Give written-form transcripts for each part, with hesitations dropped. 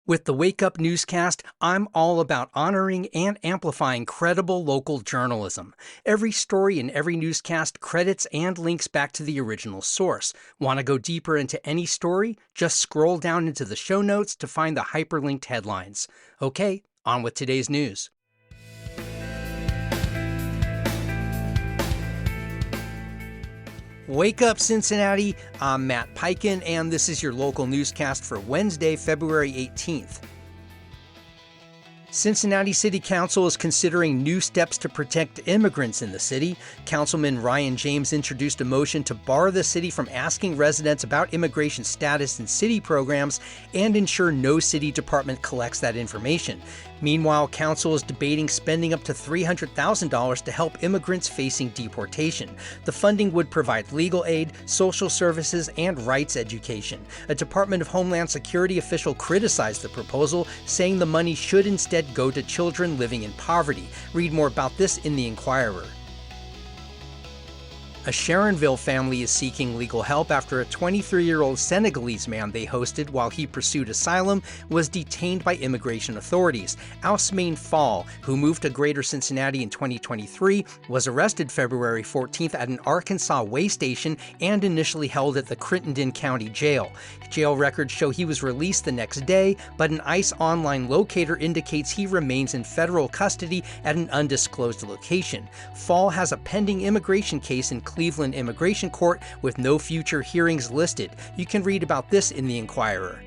With the Wake Up Newscast, I'm all about honoring and amplifying credible local journalism. Every story and every newscast credits and links back to the original source. Want to go deeper into any story? Just scroll down into the show notes to find the hyperlinked headlines. Okay, on with today's news. Wake up, Cincinnati. I'm Matt Peiken, and this is your local newscast for Wednesday, February 18th. Cincinnati City Council is considering new steps to protect immigrants in the city. Councilman Ryan James introduced a motion to bar the city from asking residents about immigration status in city programs and ensure no city department collects that information. Meanwhile, council is debating spending up to $300,000 to help immigrants facing deportation. The funding would provide legal aid, social services, and rights education. A Department of Homeland Security official criticized the proposal, saying the money should instead go to children living in poverty. Read more about this in The Inquirer. A Sharonville family is seeking legal help after a 23-year-old Senegalese man they hosted while he pursued asylum was detained by immigration authorities. Ousmane Fall, who moved to Greater Cincinnati in 2023, was arrested February 14th at an Arkansas way station and initially held at the Crittenden County Jail. Jail records show he was released the next day, but an ICE online locator indicates he remains in federal custody at an undisclosed location. Fall has a pending immigration case in Cleveland Immigration Court with no future hearings listed. You can read about this in The Inquirer.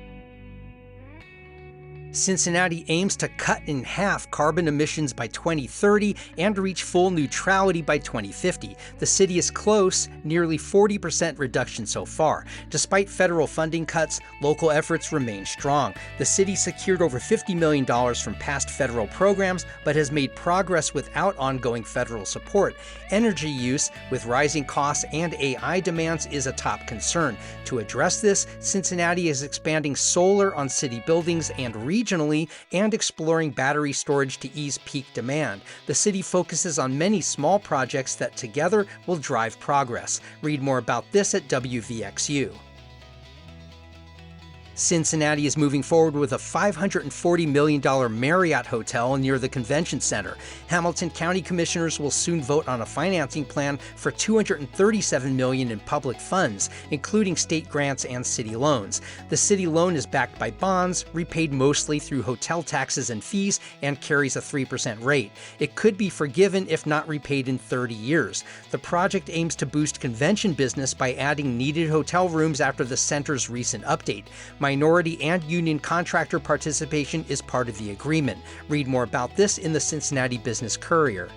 Cincinnati aims to cut in half carbon emissions by 2030 and reach full neutrality by 2050. The city is close, nearly 40% reduction so far. Despite federal funding cuts, local efforts remain strong. The city secured over $50 million from past federal programs, but has made progress without ongoing federal support. Energy use, with rising costs and AI demands, is a top concern. To address this, Cincinnati is expanding solar on city buildings and regionally and exploring battery storage to ease peak demand. The city focuses on many small projects that together will drive progress. Read more about this at WVXU. Cincinnati is moving forward with a $540 million Marriott hotel near the convention center. Hamilton County commissioners will soon vote on a financing plan for $237 million in public funds, including state grants and city loans. The city loan is backed by bonds, repaid mostly through hotel taxes and fees, and carries a 3% rate. It could be forgiven if not repaid in 30 years. The project aims to boost convention business by adding needed hotel rooms after the center's recent update. Minority and union contractor participation is part of the agreement. Read more about this in the Cincinnati Business Courier.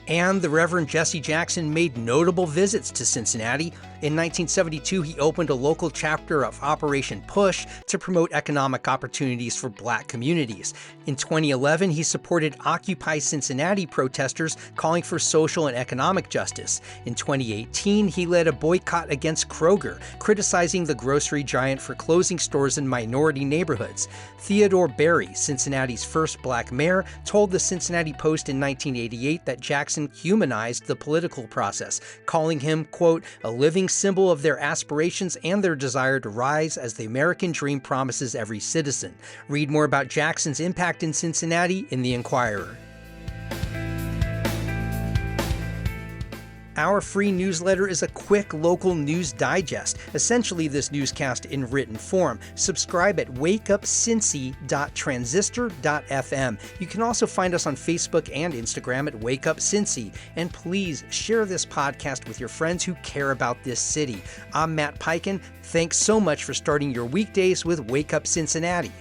And the Reverend Jesse Jackson made notable visits to Cincinnati. In 1972, he opened a local chapter of Operation Push to promote economic opportunities for Black communities. In 2011, he supported Occupy Cincinnati protesters calling for social and economic justice. In 2018, he led a boycott against Kroger, criticizing the grocery giant for closing stores in minority neighborhoods. Theodore Berry, Cincinnati's first Black mayor, told the Cincinnati Post in 1988 that Jackson humanized the political process, calling him, quote, a living symbol of their aspirations and their desire to rise as the American dream promises every citizen. Read more about Jackson's impact in Cincinnati in The Inquirer. Our free newsletter is a quick local news digest, essentially this newscast in written form. Subscribe at wakeupcincy.transistor.fm. You can also find us on Facebook and Instagram at Wake Up Cincy. And please share this podcast with your friends who care about this city. I'm Matt Peiken. Thanks so much for starting your weekdays with Wake Up Cincinnati.